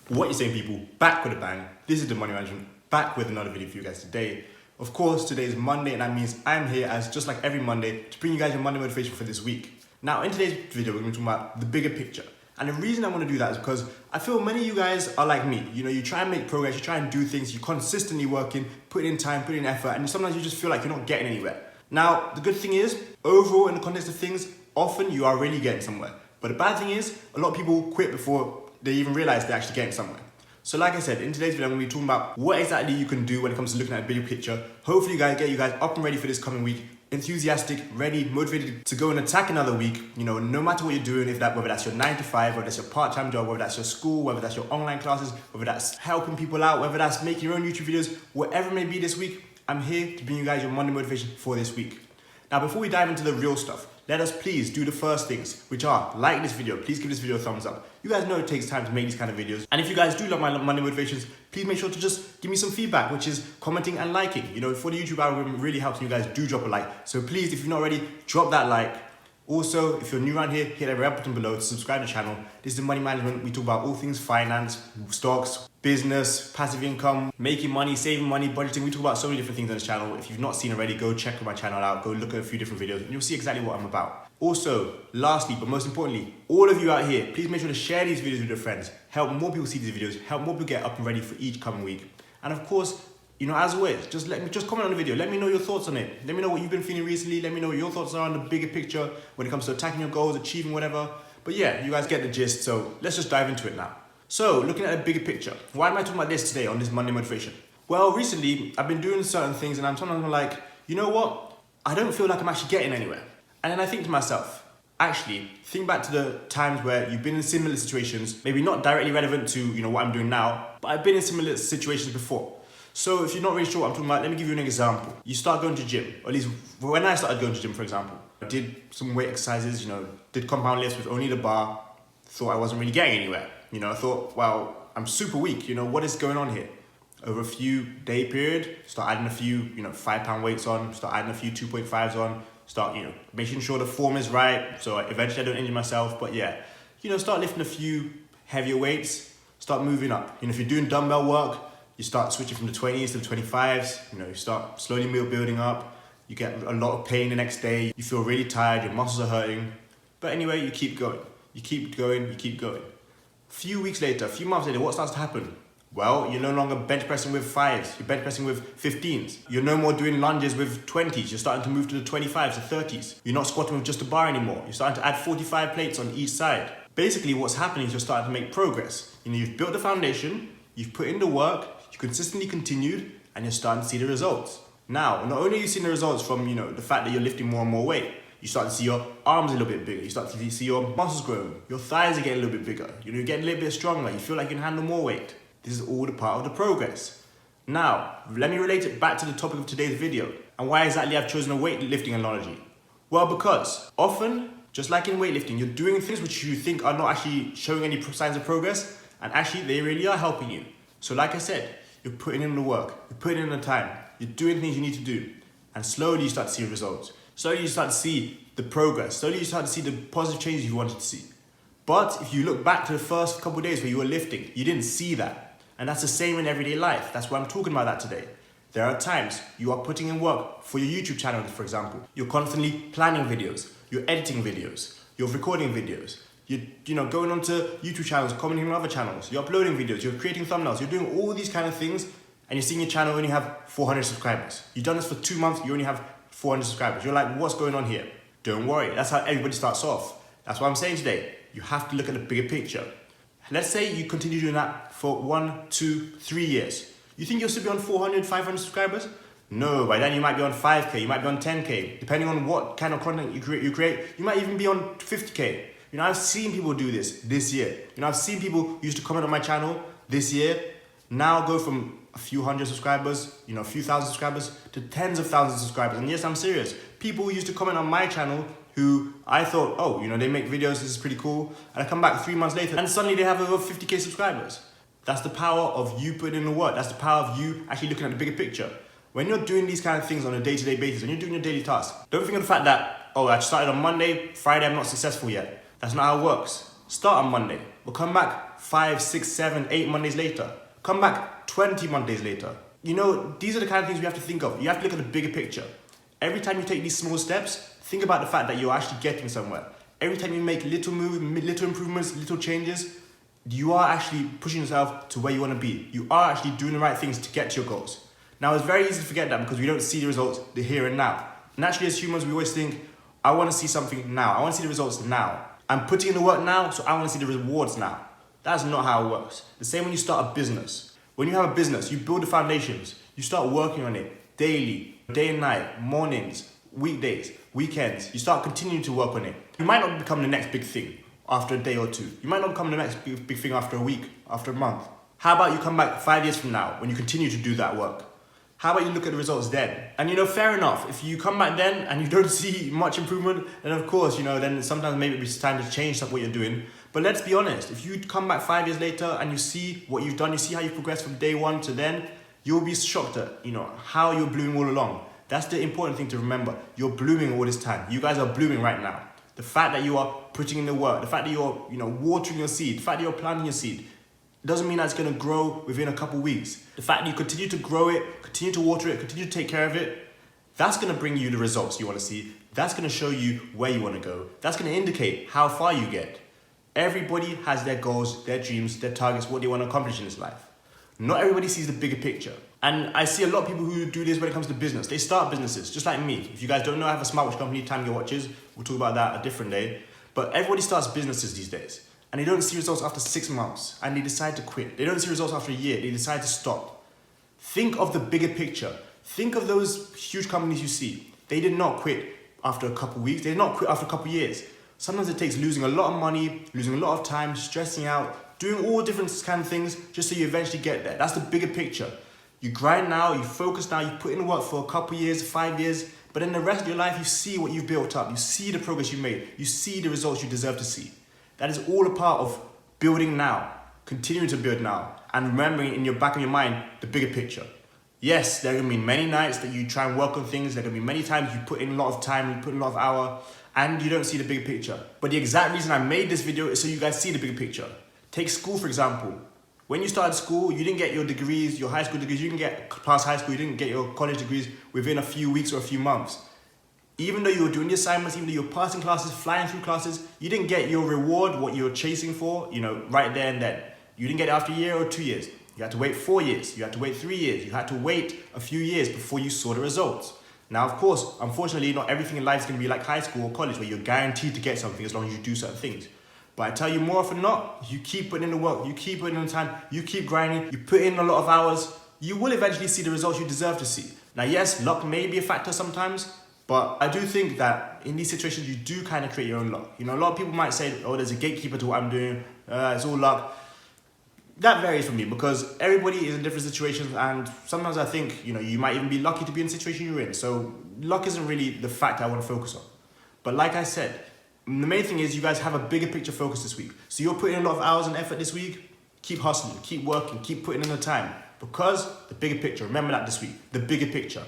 What you saying, people? Back with a bang. This is the Money Management, back with another video for you guys today. Of course, today is Monday, and that means I'm here as just like every Monday to bring you guys your Monday motivation for this week. Now, in today's video, we're going to talk about the bigger picture. And the reason I want to do that is because I feel many of you guys are like me. You know, you try and make progress, you try and do things, you're consistently working, putting in time, putting in effort, and sometimes you just feel like you're not getting anywhere. Now, the good thing is, overall, in the context of things, often you are really getting somewhere. But the bad thing is, a lot of people quit before they even realize they're actually getting somewhere. So like I said, in today's video, I'm going to be talking about what exactly you can do when it comes to looking at a bigger picture. Hopefully get you guys up and ready for this coming week, enthusiastic, ready, motivated to go and attack another week. You know, no matter what you're doing, whether that's your 9 to 5, whether that's your part-time job, whether that's your school, whether that's your online classes, whether that's helping people out, whether that's making your own YouTube videos, whatever it may be this week, I'm here to bring you guys your Monday motivation for this week. Now, before we dive into the real stuff, let us please do the first things, which are like this video. Please give this video a thumbs up. You guys know it takes time to make these kind of videos. And if you guys do love my Monday motivations, please make sure to just give me some feedback, which is commenting and liking. You know, for the YouTube algorithm, it really helps you guys do drop a like. So please, if you're not already, drop that like. Also, if you're new around here, hit that red button below to subscribe to the channel. This is Money Management. We talk about all things finance, stocks, business, passive income, making money, saving money, budgeting. We talk about so many different things on this channel. If you've not seen already, go check my channel out. Go look at a few different videos and you'll see exactly what I'm about. Also, lastly, but most importantly, all of you out here, please make sure to share these videos with your friends. Help more people see these videos. Help more people get up and ready for each coming week. And of course, you know, as always, just comment on the video. Let me know your thoughts on it. Let me know what you've been feeling recently. Let me know what your thoughts are on the bigger picture when it comes to attacking your goals, achieving whatever. But yeah, you guys get the gist. So let's just dive into it now. So looking at a bigger picture, why am I talking about this today on this Monday motivation? Well, recently I've been doing certain things and I'm like, you know what? I don't feel like I'm actually getting anywhere. And then I think to myself, actually, think back to the times where you've been in similar situations, maybe not directly relevant to, you know, what I'm doing now, but I've been in similar situations before. So if you're not really sure what I'm talking about, let me give you an example. You start going to gym, or at least when I started going to gym, for example, I did some weight exercises, you know, did compound lifts with only the bar, thought I wasn't really getting anywhere. You know, I thought, well, I'm super weak, you know, what is going on here? Over a few day period, start adding a few, you know, 5-pound weights on, start adding a few 2.5s on, start, you know, making sure the form is right, so eventually I don't injure myself, but yeah, you know, start lifting a few heavier weights, start moving up. You know, if you're doing dumbbell work, you start switching from the 20s to the 25s, you know, you start slowly building up, you get a lot of pain the next day, you feel really tired, your muscles are hurting, but anyway, you keep going, you keep going, you keep going. A few weeks later, a few months later, what starts to happen? Well, you're no longer bench pressing with 5s, you're bench pressing with 15s. You're no more doing lunges with 20s, you're starting to move to the 25s, the 30s. You're not squatting with just a bar anymore, you're starting to add 45 plates on each side. Basically, what's happening is you're starting to make progress. You know, you've built the foundation, you've put in the work, you consistently continued, and you're starting to see the results. Now, not only are you seeing the results from, you know, the fact that you're lifting more and more weight, you start to see your arms a little bit bigger, you start to see your muscles growing, your thighs are getting a little bit bigger, you know, you're getting a little bit stronger, you feel like you can handle more weight. This is all the part of the progress. Now, let me relate it back to the topic of today's video, and why exactly I've chosen a weightlifting analogy. Well, because often, just like in weightlifting, you're doing things which you think are not actually showing any signs of progress, and actually they really are helping you. So like I said, you're putting in the work, you're putting in the time, you're doing things you need to do, and slowly you start to see results. Slowly you start to see the progress, slowly you start to see the positive changes you wanted to see. But if you look back to the first couple of days where you were lifting, you didn't see that. And that's the same in everyday life. That's why I'm talking about that today. There are times you are putting in work for your YouTube channel, for example. You're constantly planning videos, you're editing videos, you're recording videos, you know, going onto YouTube channels, commenting on other channels, you're uploading videos, you're creating thumbnails, you're doing all these kind of things, and you're seeing your channel only have 400 subscribers. You've done this for 2 months, you only have 400 subscribers. You're like, what's going on here? Don't worry, that's how everybody starts off. That's what I'm saying today. You have to look at the bigger picture. Let's say you continue doing that for 1, 2, 3 years. You think you'll still be on 400, 500 subscribers? No, by then you might be on 5K, you might be on 10K. Depending on what kind of content you create, you might even be on 50K. You know, I've seen people do this year. You know, I've seen people who used to comment on my channel this year, now go from a few hundred subscribers, you know, a few thousand subscribers, to tens of thousands of subscribers. And yes, I'm serious. People who used to comment on my channel who I thought, oh, you know, they make videos, this is pretty cool. And I come back 3 months later and suddenly they have over 50K subscribers. That's the power of you putting in the work. That's the power of you actually looking at the bigger picture. When you're doing these kind of things on a day-to-day basis, when you're doing your daily tasks, don't think of the fact that, oh, I started on Monday, Friday I'm not successful yet. That's not how it works. Start on Monday, but come back 5, 6, 7, 8 Mondays later. Come back 20 Mondays later. You know, these are the kind of things we have to think of. You have to look at the bigger picture. Every time you take these small steps, think about the fact that you're actually getting somewhere. Every time you make little moves, little improvements, little changes, you are actually pushing yourself to where you want to be. You are actually doing the right things to get to your goals. Now, it's very easy to forget that because we don't see the results, the here and now. Naturally, as humans, we always think, I want to see something now. I want to see the results now. I'm putting in the work now, so I want to see the rewards now. That's not how it works. The same when you start a business. When you have a business, you build the foundations. You start working on it daily, day and night, mornings, weekdays, weekends. You start continuing to work on it. You might not become the next big thing after a day or two. You might not become the next big thing after a week, after a month. How about you come back 5 years from now when you continue to do that work? How about you look at the results then? And you know, fair enough, if you come back then and you don't see much improvement, then of course, you know, then sometimes maybe it's time to change what you're doing. But let's be honest, if you come back 5 years later and you see what you've done, you see how you've progressed from day one to then, you'll be shocked at, you know, how you're blooming all along. That's the important thing to remember. You're blooming all this time. You guys are blooming right now. The fact that you are putting in the work, the fact that you're, you know, watering your seed, the fact that you're planting your seed, doesn't mean that it's going to grow within a couple weeks. The fact that you continue to grow it, continue to water it, continue to take care of it, that's going to bring you the results you want to see. That's going to show you where you want to go. That's going to indicate how far you get. Everybody has their goals, their dreams, their targets, what they want to accomplish in this life. Not everybody sees the bigger picture. And I see a lot of people who do this when it comes to business. They start businesses, just like me. If you guys don't know, I have a smartwatch company, Time Your Watches. We'll talk about that a different day. But everybody starts businesses these days. And they don't see results after 6 months. And they decide to quit. They don't see results after a year. They decide to stop. Think of the bigger picture. Think of those huge companies you see. They did not quit after a couple weeks. They did not quit after a couple years. Sometimes it takes losing a lot of money, losing a lot of time, stressing out, doing all different kind of things just so you eventually get there. That's the bigger picture. You grind now, you focus now, you put in the work for a couple years, 5 years, but in the rest of your life, you see what you've built up. You see the progress you made. You see the results you deserve to see. That is all a part of building now, continuing to build now, and remembering in your back of your mind the bigger picture. Yes, there are going to be many nights that you try and work on things. There are going to be many times you put in a lot of time, you put in a lot of hour, and you don't see the bigger picture. But the exact reason I made this video is so you guys see the bigger picture. Take school, for example. When you started school, you didn't get your degrees, your high school degrees, you didn't get past high school, you didn't get your college degrees within a few weeks or a few months. Even though you were doing the assignments, even though you were passing classes, flying through classes, you didn't get your reward, what you were chasing for, you know, right there and then. You didn't get it after a year or 2 years. You had to wait 4 years. You had to wait 3 years. You had to wait a few years before you saw the results. Now, of course, unfortunately, not everything in life is going to be like high school or college where you're guaranteed to get something as long as you do certain things. But I tell you, more often than not, you keep putting in the work, you keep putting in the time, you keep grinding, you put in a lot of hours, you will eventually see the results you deserve to see. Now, yes, luck may be a factor sometimes, but I do think that in these situations, you do kind of create your own luck. You know, a lot of people might say, oh, there's a gatekeeper to what I'm doing, it's all luck. That varies for me because everybody is in different situations, and sometimes I think, you know, you might even be lucky to be in the situation you're in. So luck isn't really the fact I want to focus on. But like I said, the main thing is you guys have a bigger picture focus this week. So you're putting in a lot of hours and effort this week. Keep hustling, keep working, keep putting in the time. Because the bigger picture, remember that this week, the bigger picture.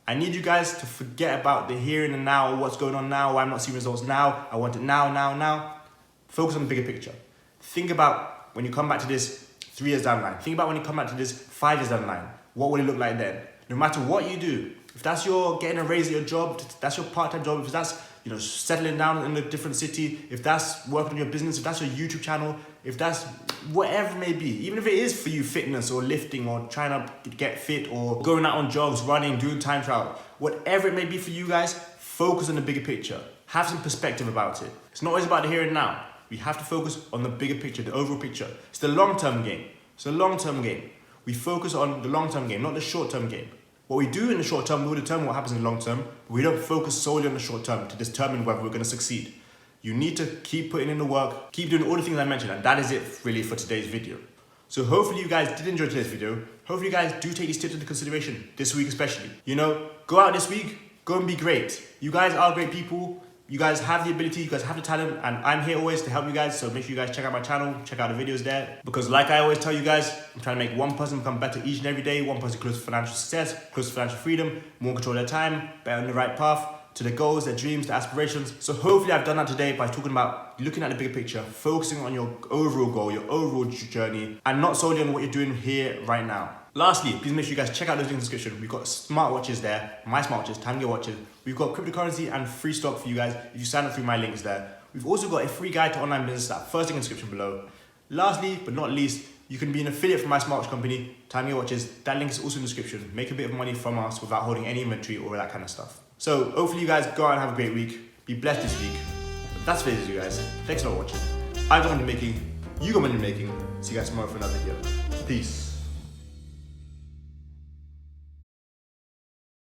I need you guys to forget about the here and the now, what's going on now, why I'm not seeing results now, I want it now. Focus on the bigger picture. Think about when you come back to this 3 years down the line. Think about when you come back to this 5 years down the line. What will it look like then? No matter what you do, if that's your getting a raise at your job, that's your part-time job, if that's, you know, settling down in a different city, if that's working on your business, if that's your YouTube channel, if that's whatever it may be, even if it is for you fitness or lifting or trying to get fit or going out on jogs, running, doing time trial, whatever it may be for you guys, focus on the bigger picture. Have some perspective about it. It's not always about the here and now. We have to focus on the bigger picture, the overall picture. It's the long-term game. It's a long-term game. We focus on the long-term game, not the short-term game. What we do in the short term will determine what happens in the long term, but we don't focus solely on the short term to determine whether we're going to succeed. You need to keep putting in the work, keep doing all the things I mentioned, and that is it really for today's video. So hopefully you guys did enjoy today's video. Hopefully you guys do take these tips into consideration, this week especially. You know, go out this week, go and be great. You guys are great people. You guys have the ability, you guys have the talent, and I'm here always to help you guys, so make sure you guys check out my channel, check out the videos there, because like I always tell you guys, I'm trying to make one person become better each and every day, one person closer to financial success, closer to financial freedom, more control of their time, better on the right path, to their goals, their dreams, their aspirations. So hopefully I've done that today by talking about looking at the bigger picture, focusing on your overall goal, your overall journey, and not solely on what you're doing here right now. Lastly, please make sure you guys check out those links in the description. We've got smartwatches there, my smartwatches, Time Gear watches. We've got cryptocurrency and free stock for you guys if you sign up through my links there. We've also got a free guide to online business, that first link in the description below. Lastly, but not least, you can be an affiliate for my smartwatch company, Time Gear Watches. That link is also in the description. Make a bit of money from us without holding any inventory or that kind of stuff. So hopefully you guys go out and have a great week. Be blessed this week. But that's for you guys. Thanks a lot for watching. I've got money making. You got money making. See you guys tomorrow for another video. Peace.